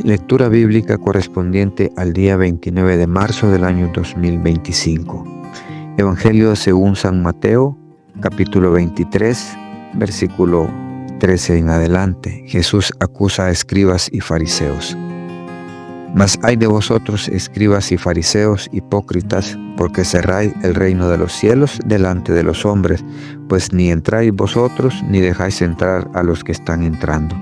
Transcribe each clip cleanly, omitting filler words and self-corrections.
Lectura bíblica correspondiente al día 29 de marzo del año 2025. Evangelio según San Mateo, capítulo 23, versículo 13 en adelante. Jesús acusa a escribas y fariseos. Mas hay de vosotros, escribas y fariseos, hipócritas, porque cerráis el reino de los cielos delante de los hombres, pues ni entráis vosotros, ni dejáis entrar a los que están entrando.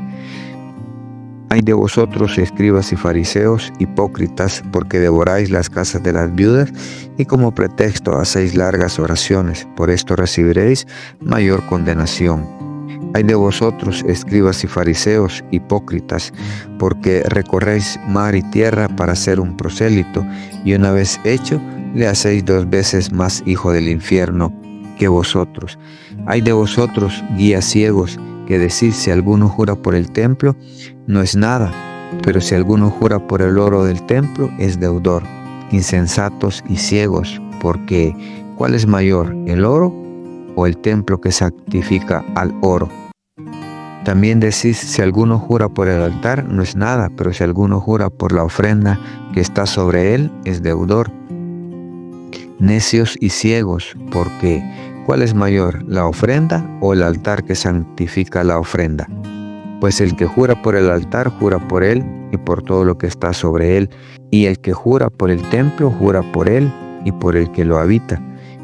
Ay de vosotros, escribas y fariseos, hipócritas, porque devoráis las casas de las viudas y como pretexto hacéis largas oraciones. Por esto recibiréis mayor condenación. Ay de vosotros, escribas y fariseos, hipócritas, porque recorréis mar y tierra para ser un prosélito, y una vez hecho, le hacéis 2 veces más hijo del infierno que vosotros. Ay de vosotros, guías ciegos, que decís: si alguno jura por el templo, no es nada, pero si alguno jura por el oro del templo, es deudor. Insensatos y ciegos, porque ¿cuál es mayor, el oro o el templo que santifica al oro? También decís: si alguno jura por el altar, no es nada, pero si alguno jura por la ofrenda que está sobre él, es deudor. Necios y ciegos, porque ¿cuál es mayor, la ofrenda o el altar que santifica la ofrenda? Pues el que jura por el altar, jura por él y por todo lo que está sobre él. Y el que jura por el templo, jura por él y por el que lo habita.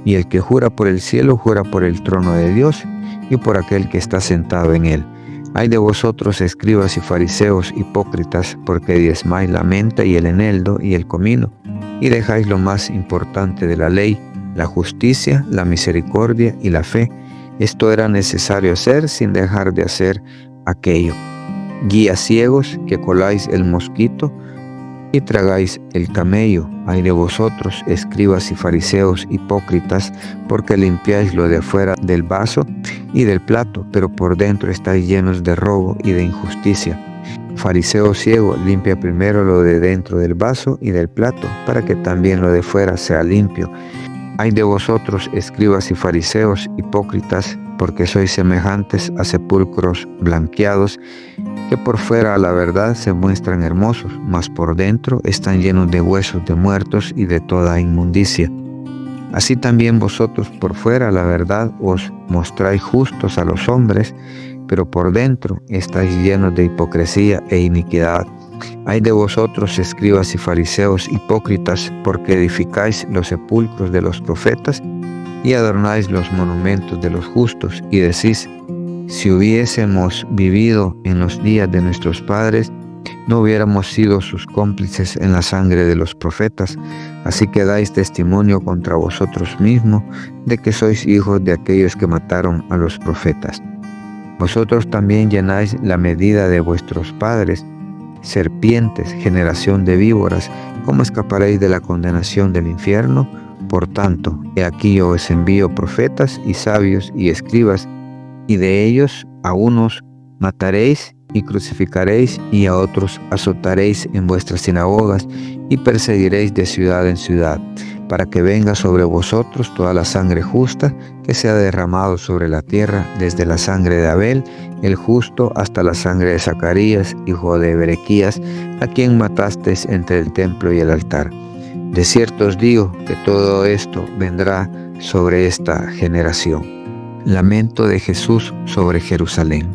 Y el que jura por el cielo, jura por el trono de Dios y por aquel que está sentado en él. Ay de vosotros, escribas y fariseos, hipócritas, porque diezmáis la menta y el eneldo y el comino, y dejáis lo más importante de la ley, la justicia, la misericordia y la fe. Esto era necesario hacer sin dejar de hacer aquello. Guías ciegos, que coláis el mosquito y tragáis el camello. Ay de vosotros, escribas y fariseos, hipócritas, porque limpiáis lo de afuera del vaso y del plato, pero por dentro estáis llenos de robo y de injusticia. Fariseo ciego, limpia primero lo de dentro del vaso y del plato, para que también lo de fuera sea limpio. Ay de vosotros, escribas y fariseos, hipócritas, porque sois semejantes a sepulcros blanqueados, que por fuera a la verdad se muestran hermosos, mas por dentro están llenos de huesos de muertos y de toda inmundicia. Así también vosotros por fuera a la verdad os mostráis justos a los hombres, pero por dentro estáis llenos de hipocresía e iniquidad. Ay de vosotros, escribas y fariseos, hipócritas, porque edificáis los sepulcros de los profetas y adornáis los monumentos de los justos, y decís: si hubiésemos vivido en los días de nuestros padres, no hubiéramos sido sus cómplices en la sangre de los profetas. Así que dais testimonio contra vosotros mismos de que sois hijos de aquellos que mataron a los profetas. Vosotros también llenáis la medida de vuestros padres. Serpientes, generación de víboras, ¿cómo escaparéis de la condenación del infierno? Por tanto, he aquí yo os envío profetas y sabios y escribas, y de ellos a unos mataréis y crucificaréis, y a otros azotaréis en vuestras sinagogas, y perseguiréis de ciudad en ciudad, para que venga sobre vosotros toda la sangre justa que se ha derramado sobre la tierra, desde la sangre de Abel, el justo, hasta la sangre de Zacarías, hijo de Berequías, a quien matasteis entre el templo y el altar. De cierto os digo que todo esto vendrá sobre esta generación. Lamento de Jesús sobre Jerusalén.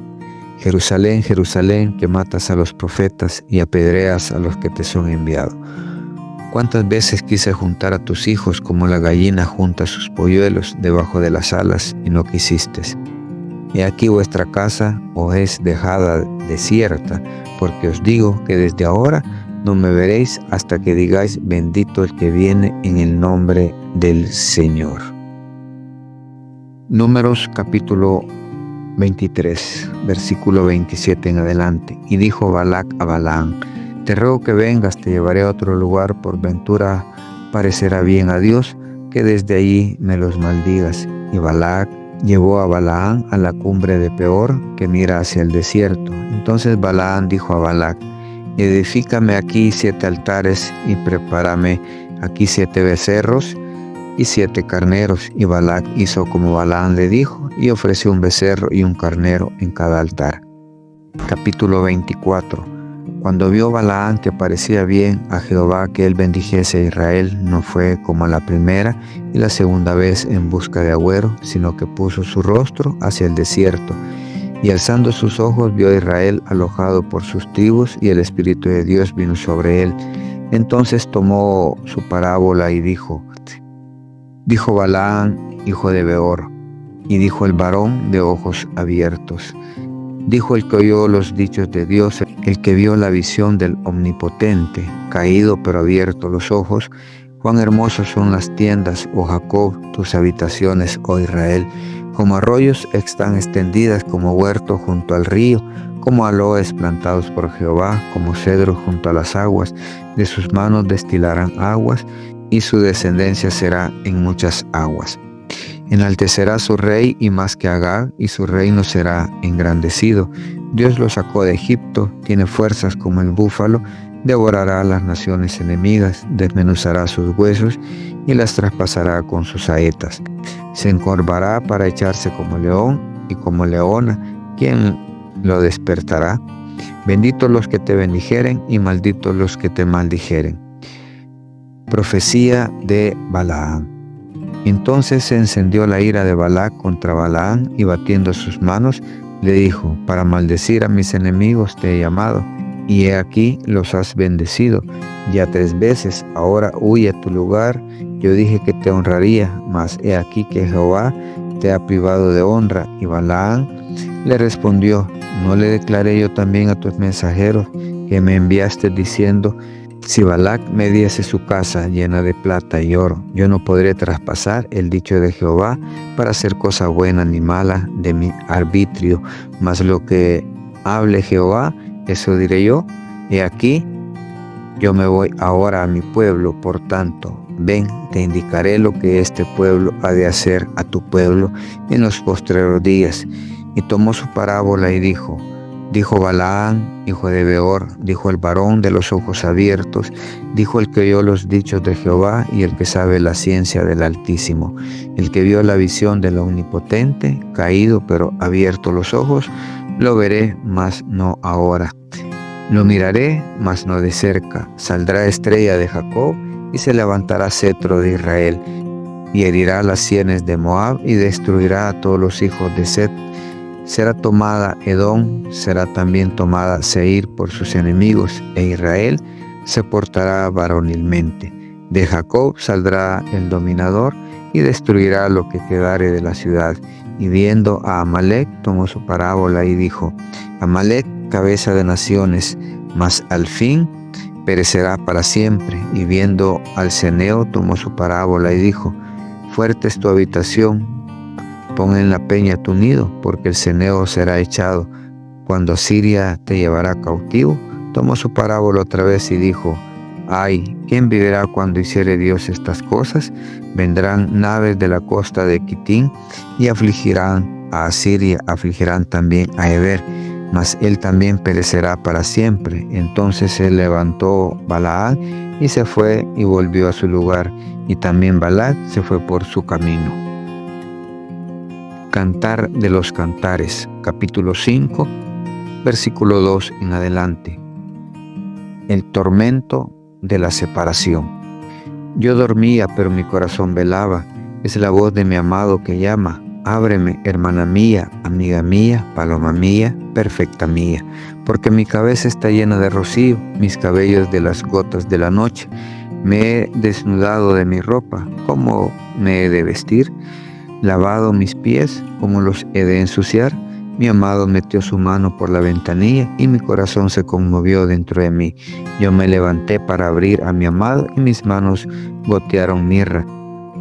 Jerusalén, Jerusalén, que matas a los profetas y apedreas a los que te son enviados. ¿Cuántas veces quise juntar a tus hijos como la gallina junta sus polluelos debajo de las alas y no quisiste? He aquí vuestra casa os es dejada desierta, porque os digo que desde ahora no me veréis hasta que digáis: bendito el que viene en el nombre del Señor. Números capítulo 23, versículo 27 en adelante. Y dijo Balac a Balaam: te ruego que vengas, te llevaré a otro lugar, por ventura parecerá bien a Dios que desde allí me los maldigas. Y Balac llevó a Balaam a la cumbre de Peor, que mira hacia el desierto. Entonces Balaam dijo a Balac: edifícame aquí 7 altares y prepárame aquí 7 becerros y 7 carneros. Y Balac hizo como Balaam le dijo, y ofreció un becerro y un carnero en cada altar. Capítulo 24. Cuando vio Balaam que parecía bien a Jehová que él bendijese a Israel, no fue como a la primera y la segunda vez en busca de agüero, sino que puso su rostro hacia el desierto. Y alzando sus ojos vio a Israel alojado por sus tribus, y el Espíritu de Dios vino sobre él. Entonces tomó su parábola y dijo Balaam, hijo de Beor, y dijo el varón de ojos abiertos. Dijo el que oyó los dichos de Dios, el que vio la visión del Omnipotente, caído pero abierto los ojos. Cuán hermosas son las tiendas, oh Jacob, tus habitaciones, oh Israel. Como arroyos están extendidas, como huerto junto al río, como aloes plantados por Jehová, como cedros junto a las aguas. De sus manos destilarán aguas, y su descendencia será en muchas aguas. Enaltecerá su rey y más que Agag, y su reino será engrandecido. Dios lo sacó de Egipto, tiene fuerzas como el búfalo, devorará a las naciones enemigas, desmenuzará sus huesos y las traspasará con sus saetas. Se encorvará para echarse como león y como leona. ¿Quién lo despertará? Benditos los que te bendijeren y malditos los que te maldijeren. Profecía de Balaam. Entonces se encendió la ira de Balac contra Balaam, y batiendo sus manos le dijo: para maldecir a mis enemigos te he llamado, y he aquí los has bendecido ya 3 veces. Ahora huye a tu lugar. Yo dije que te honraría, mas he aquí que Jehová te ha privado de honra. Y Balaam le respondió: ¿no le declaré yo también a tus mensajeros que me enviaste diciendo: si Balac me diese su casa llena de plata y oro, yo no podré traspasar el dicho de Jehová para hacer cosa buena ni mala de mi arbitrio? Mas lo que hable Jehová, eso diré yo. He aquí, yo me voy ahora a mi pueblo, por tanto, ven, te indicaré lo que este pueblo ha de hacer a tu pueblo en los postreros días. Y tomó su parábola y dijo Balaam, hijo de Beor, dijo el varón de los ojos abiertos, dijo el que oyó los dichos de Jehová y el que sabe la ciencia del Altísimo, el que vio la visión del Omnipotente, caído pero abierto los ojos. Lo veré, mas no ahora. Lo miraré, mas no de cerca. Saldrá estrella de Jacob y se levantará cetro de Israel, y herirá las sienes de Moab y destruirá a todos los hijos de Set. Será tomada Edom, será también tomada Seir por sus enemigos, e Israel se portará varonilmente. De Jacob saldrá el dominador y destruirá lo que quedare de la ciudad. Y viendo a Amalec, tomó su parábola y dijo: Amalec, cabeza de naciones, mas al fin perecerá para siempre. Y viendo al ceneo, tomó su parábola y dijo: fuerte es tu habitación, pon en la peña tu nido, porque el ceneo será echado cuando Asiria te llevará cautivo. Tomó su parábola otra vez y dijo: ay, ¿quién vivirá cuando hiciere Dios estas cosas? Vendrán naves de la costa de Quitín y afligirán a Asiria, afligirán también a Eber, mas él también perecerá para siempre. Entonces se levantó Balaam y se fue y volvió a su lugar, y también Balac se fue por su camino. Cantar de los Cantares, capítulo 5, versículo 2 en adelante. El tormento de la separación. Yo dormía, pero mi corazón velaba. Es la voz de mi amado que llama: ábreme, hermana mía, amiga mía, paloma mía, perfecta mía. Porque mi cabeza está llena de rocío, mis cabellos de las gotas de la noche. Me he desnudado de mi ropa, ¿cómo me he de vestir? Lavado mis pies, ¿cómo los he de ensuciar? Mi amado metió su mano por la ventanilla y mi corazón se conmovió dentro de mí. Yo me levanté para abrir a mi amado y mis manos gotearon mirra,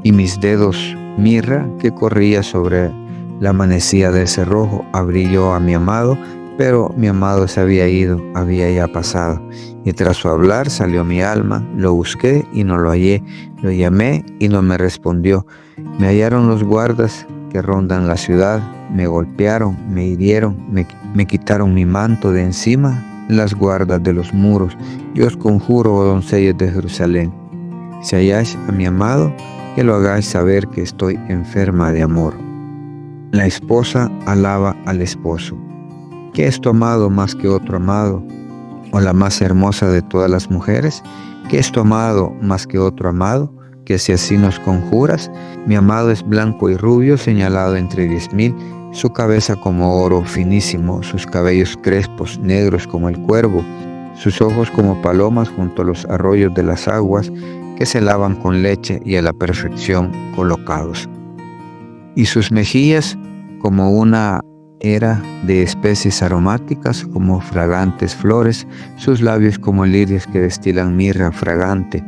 y mis dedos mirra que corría sobre la manecilla del cerrojo. Abrí yo a mi amado, pero mi amado se había ido, había ya pasado. Y tras su hablar salió mi alma, lo busqué y no lo hallé, lo llamé y no me respondió. Me hallaron los guardas que rondan la ciudad, me golpearon, me hirieron, me quitaron mi manto de encima, las guardas de los muros. Yo os conjuro, oh doncellas de Jerusalén, si halláis a mi amado, que lo hagáis saber que estoy enferma de amor. La esposa alaba al esposo. ¿Qué es tu amado más que otro amado? o la más hermosa de todas las mujeres? ¿Qué es tu amado más que otro amado? Que si así nos conjuras, mi amado es blanco y rubio, señalado entre 10.000, su cabeza como oro finísimo, sus cabellos crespos, negros como el cuervo, sus ojos como palomas junto a los arroyos de las aguas, que se lavan con leche y a la perfección colocados. Y sus mejillas como una era de especies aromáticas, como fragantes flores, sus labios como lirios que destilan mirra fragante,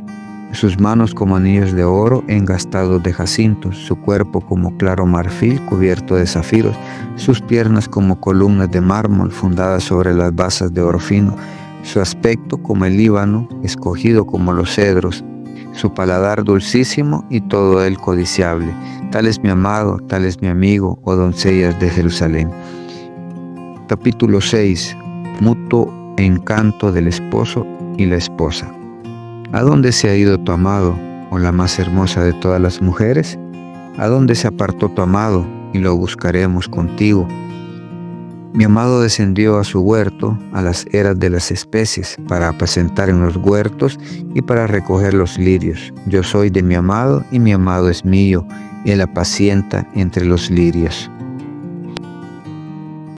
sus manos como anillos de oro engastados de jacintos, su cuerpo como claro marfil cubierto de zafiros, sus piernas como columnas de mármol fundadas sobre las basas de oro fino, su aspecto como el Líbano, escogido como los cedros, su paladar dulcísimo y todo él codiciable. Tal es mi amado, tal es mi amigo, oh doncellas de Jerusalén. Capítulo 6. Mutuo encanto del esposo y la esposa. ¿A dónde se ha ido tu amado, o la más hermosa de todas las mujeres? ¿A dónde se apartó tu amado, y lo buscaremos contigo? Mi amado descendió a su huerto, a las eras de las especies, para apacentar en los huertos y para recoger los lirios. Yo soy de mi amado, y mi amado es mío, él apacienta entre los lirios.